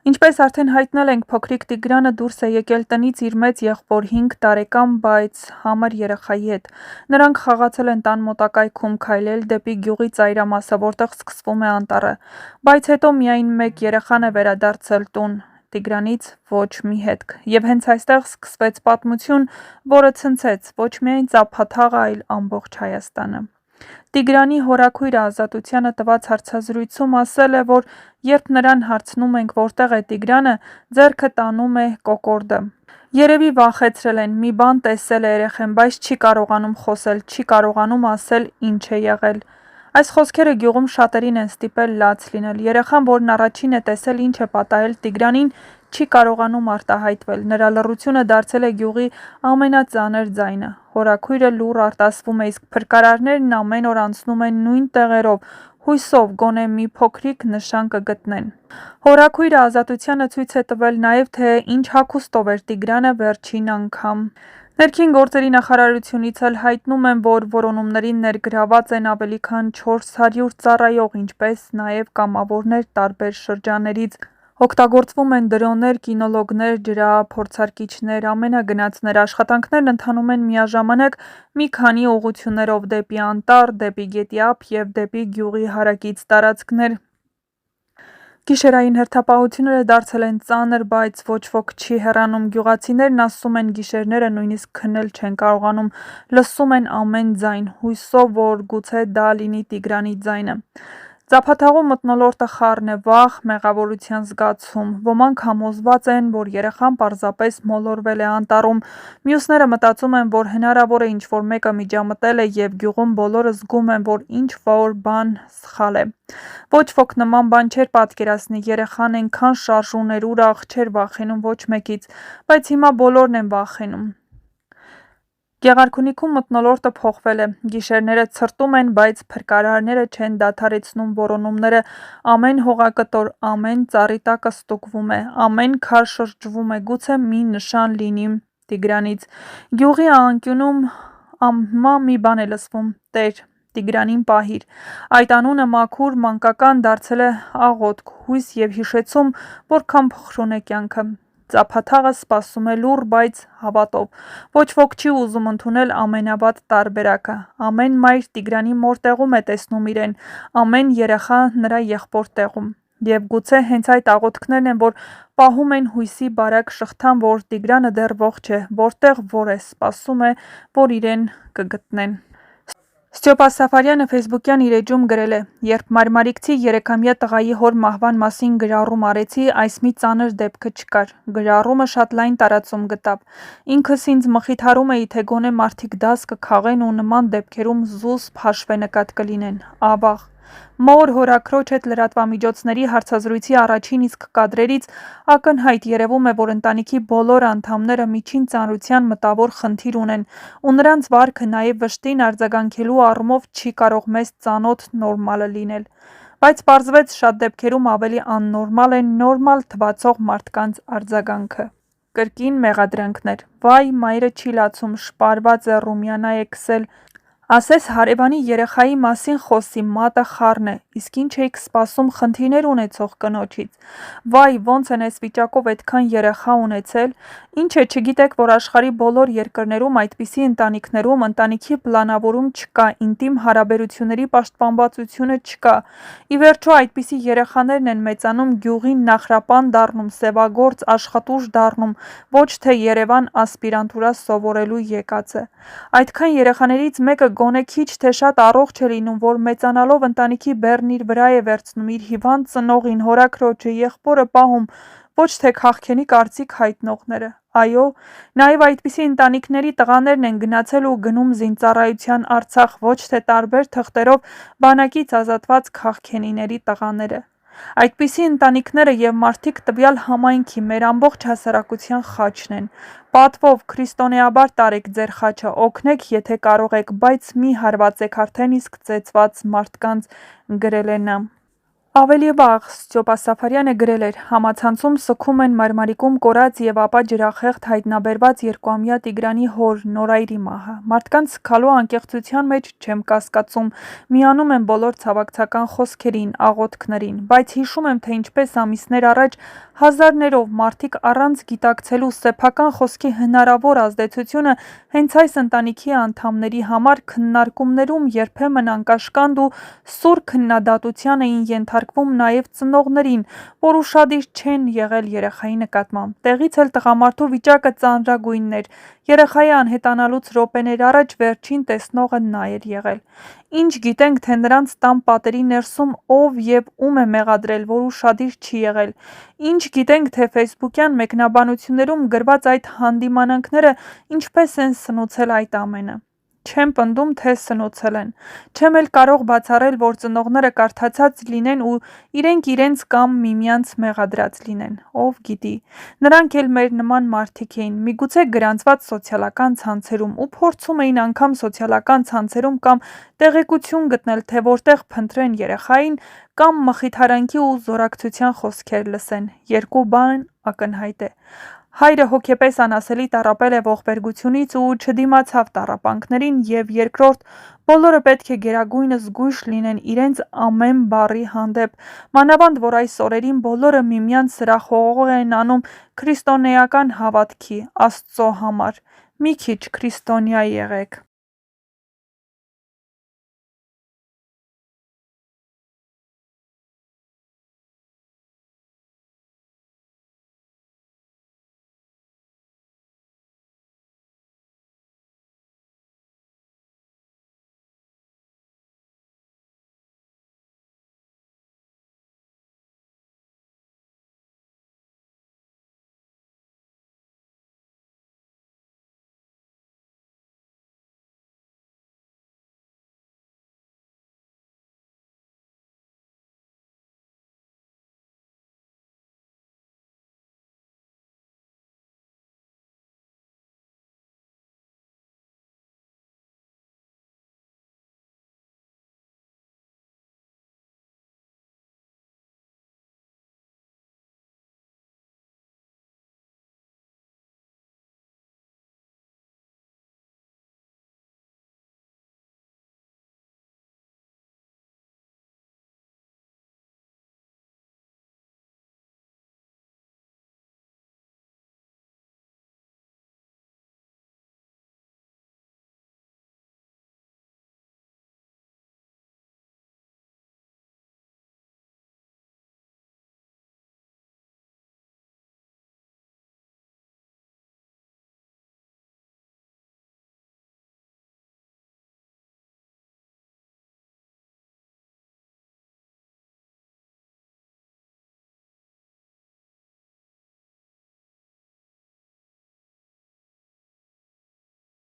Ինչպես արդեն հայտնել ենք, փոքրիկ Տիգրանը դուրս է եկել տնից իր մեծ եղբոր 5 տարեկան, բայց համր երեխայի հետ։ Նրանք խաղացել են տան մոտակայքում, քայլել դեպի գյուղի ծայրամասը, որտեղ սկսվում է անտառը։ Բայց հետո միայն մեկ երեխան է վերադարձել տուն։ Տիգրանից ոչ մի հետք։ Եվ հենց այստեղ սկսվեց պատմություն, որը ցնցեց ոչ միայն Ծափաթաղը, այլ ամբողջ Հայաստանը։ Տիգրանի հորաքույրը Ազատությանը տված հարցազրույցում ասել է, որ երբ նրան հարցնում ենք որտեղ է Տիգրանը, ձեռքը տանում է կոկորդը։ Երևի վախեցրել են, մի բան տեսել է երեխեն, բայց չի կարողանում խոսել, չի կարողանում ասել ինչ է եղել։ Այս խոսքերը գյուղում շատերին են ստիպել լաց լինել։ Երեխան, որն առաջին է տեսել ինչ է պատահել Տիգրանին, չի կարողանում արտահայտվել։ Նրա լռությունը դարձել է գյուղի ամենածանր ձայնը։ Հորաքույրը լուռ արտասվում է, իսկ փրկարարներն ամեն օր անցնում են նույն տեղերով, հույսով գոնե մի փոքրիկ նշան կգտնեն։ Հորաքույրը Ազատությանը ցույց է տվել նաև, թե ինչ հագուստով էր Տիգրանը վերջին անգամ։ Ներքին գործերի նախարարությունից էլ հայտնում են, որ որոնումներին ներգրաված են ավելի քան 400 ծառայող, ինչպես նաև կամավորներ տարբեր շրջաններից։ Օգտագործվում են դրոններ, կինոլոգներ, ջրափորձարկիչներ, ամենագնացներ։ Աշխատանքներն ընթանում են միաժամանակ մի քանի ուղղություններով՝ դեպի անտառ, դեպի գետի ափ և դեպի գյուղի հարակից տարածքներ։ Գիշերային հերթապահությունները դարձել են ծանր, բայց ոչ ոք չի հեռանում։ Գյուղացիներն ասում են, գիշերները նույնիսկ քնել չեն կարողանում, լսում են ամեն ձայն, հույսով, որ գուցե դա լինի Տիգրանի ձայնը։ Ծափաթաղում մթնոլորտը խառն է, վախ, մեղավորության զգացում։ Ոմանք համոզված են, որ երեխան պարզապես մոլորվել է անտառում։ Մյուսները մտածում են, որ հնարավոր է ինչ-որ մեկը միջամտել է և գյուղում բոլորը զգում են, որ ինչ-որ բան սխալ է։ Ոչ ոք նման բան չէր պատկերացնի, երեխան այնքան շարժուներ, ուրախ, չէր վախենում ոչ մեկից, բայց հիմա բոլորն են վախենում։ Գեղարքունիքում մթնոլորտը փոխվել է, գիշերները ցրտում են, բայց փրկարարները չեն դադարեցնում որոնումները, ամեն հողակտոր, ամեն ծառի տակը ստուգվում է, ամեն քար շրջվում է, գուցե մի նշան լինի Տիգրանից։ Գյուղի անկյունում մի բան է լսվում՝ «Տեր, Տիգրանին պահիր»։ Այդ անունը մաքուր, մանկական դարձել է աղոթք, հույս և հիշեցում, որքան փխրուն է կյանքը։ Ծափաթաղը սպասում է լուռ, բայց հավատով։ Ոչ ոք չի ուզում ընդունել ամենավատ տարբերակը։ Ամեն մայր Տիգրանի մոր տեղում է տեսնում իրեն, ամեն երեխա նրա եղբոր տեղում։ Եվ գուցե հենց այդ աղոթքներն են, որ պահում են հույսի բարակ շղթան, որ Տիգրանը դեռ ողջ է, որտեղ որ է, սպասում է, որ իրեն կգտնեն։ Ստյոպա Սաֆարյանը ֆեյսբուքյան իր էջում գրել է. «Երբ մարմարիկցի 3-ամյա տղայի հոր մահվան մասին գրառում արեցի, այս մի ծանր դեպքը չկար։ Գրառումը շատ լայն տարածում գտավ։ Ինքս ինձ մխիթարում էի, թե գոնե մարդիկ դաս կքաղեն ու նման դեպքերում զուսպ հաշվենկատ կլինեն։ Ավաղ։ Մոր հորաքրոջ հետ լրատվամիջոցների հարցազրույցի առաջին իսկ կադրերից ակնհայտ երևում է, որ ընտանիքի բոլոր անդամները միջին ծանրության մտավոր խնդիր ունեն, ու նրանց վարքը նաև վշտին արձագանքելու առումով չի կարող մեզ ծանոթ նորմալը լինել։ Բայց պարզվեց շատ դեպքերում ավելի աննորմալ է նորմալ թվացող մարդկանց արձագանքը։ Կրկին մեղադրանքներ։ Վայ, մայրը չի լացում, շպարված է, Ռումյանա է քսել։ Ասես հարևանի երեխայի մասին խոսի, մատը խառն է, իսկ ինչ էիք սպասում խնդիրներ ունեցող կնոջից։ Վայ, ոնց են այս վիճակով այդքան երեխա ունեցել։ Ինչ է, չգիտեք, որ աշխարհի բոլոր երկրներում այդպիսի ընտանիքներում ընտանիքի պլանավորում չկա, ինտիմ հարաբերությունների պաշտպանվածությունը չկա։ Ի վերջո այդպիսի երեխաներն են մեծանում գյուղին նախրապան դառնում, սևագործ, աշխատուժ դառնում, ոչ թե Երևան ասպիրանտուրա սովորելու եկածը։ Այդքան երեխաներից մեկը գոնե քիչ թե շատ առողջ է լինում, որ մեծանալով ընտանիքի բեռն իր վրա է վերցնում, իր հիվանդ ծնողին, հորաքրոջը, եղբորը պահում, ոչ թե քաղքենի կարծիք հայտնողները։ Այո, նաև այդպիսի ընտանիքների տղաներն են գնացել ու գնում զինծառայության Արցախ, ոչ թե տարբեր թղթերով բանակից ազատված քաղքենիների տղաները։ Այդպիսի ընտանիքները և մարդիկ տվյալ համայնքի, մեր ամբողջ հասարակության խաչն են։ Պատվով, քրիստոնեաբար տարեք ձեր խաչը, օգնեք, եթե կարող եք, բայց մի հարվածեք արդեն իսկ ծեծված մարդկանց», գրել է նա։ Ավելի վաղ Ստյոպա Սաֆարյանը գրել էր. «Համացանցում սգում են մարմարիկում կորած և ապա ջրախեղտ հայտնաբերված 2-ամյա Տիգրանի հոր Նորայրի մահը։ Մարդկանց սգալու անկեղծության մեջ չեմ կասկածում, միանում եմ բոլոր ցավակցական խոսքերին, աղոթքներին, բայց հիշում եմ, թե ինչպես ամիսներ առաջ Հազարներով մարդիկ առանց գիտակցելու սեփական խոսքի հնարավոր ազդեցությունը հենց այս ընտանիքի անդամների համար քննարկումներում երբեմն անկաշկանդ ու սուր քննադատության էին ենթարկվում նաև ծնողներին, որ ուշադիր չեն եղել երեխայի նկատմամբ։ Տեղից էլ տղամարդու վիճակը ծանրագույնն էր։ Երեխայի անհետանալուց րոպեներ առաջ վերջին տեսնողը նա էր եղել։ Ինչ գիտենք, թե նրանց տան պատերի ներսում ով և ում է մեղադրել, որ ուշադիր չի եղել։ Ինչ գիտենք, թե ֆեյսբուքյան մեկնաբանություններում գրված այդ հանդիմանանքները ինչպես են սնուցել այդ ամենը։ Չեմ պնդում, թե սնուցել են։ Չեմ էլ կարող բացառել, որ ծնողները կարդացած լինեն ու իրենք իրենց կամ միմյանց մեղադրած լինեն։ Ով գիտի։ Նրանք էլ մեր նման մարդիկ էին, միգուցե գրանցված սոցիալական ցանցերում ու փորձում էին անգամ սոցիալական ցանցերում կամ տեղեկություն գտնել, թե որտեղ փնտրեն երեխային կամ մխիթարանքի ու զորակցության խոսքեր լսեն։ Երկու բան ակնհայտ է։ Հայրը հոգեպես անասելի տառապել է ողբերգությունից ու չդիմացավ տառապանքներին, և երկրորդ, բոլորը պետք է գերագույնս զգույշ լինեն իրենց ամեն բառի հանդեպ, մանավանդ որ այս օրերին բոլորը միմյանց սրախողող են անում քրիստոնեական հավատքի, Աստծո համար։ Մի քիչ քրիստոնյա եղեք։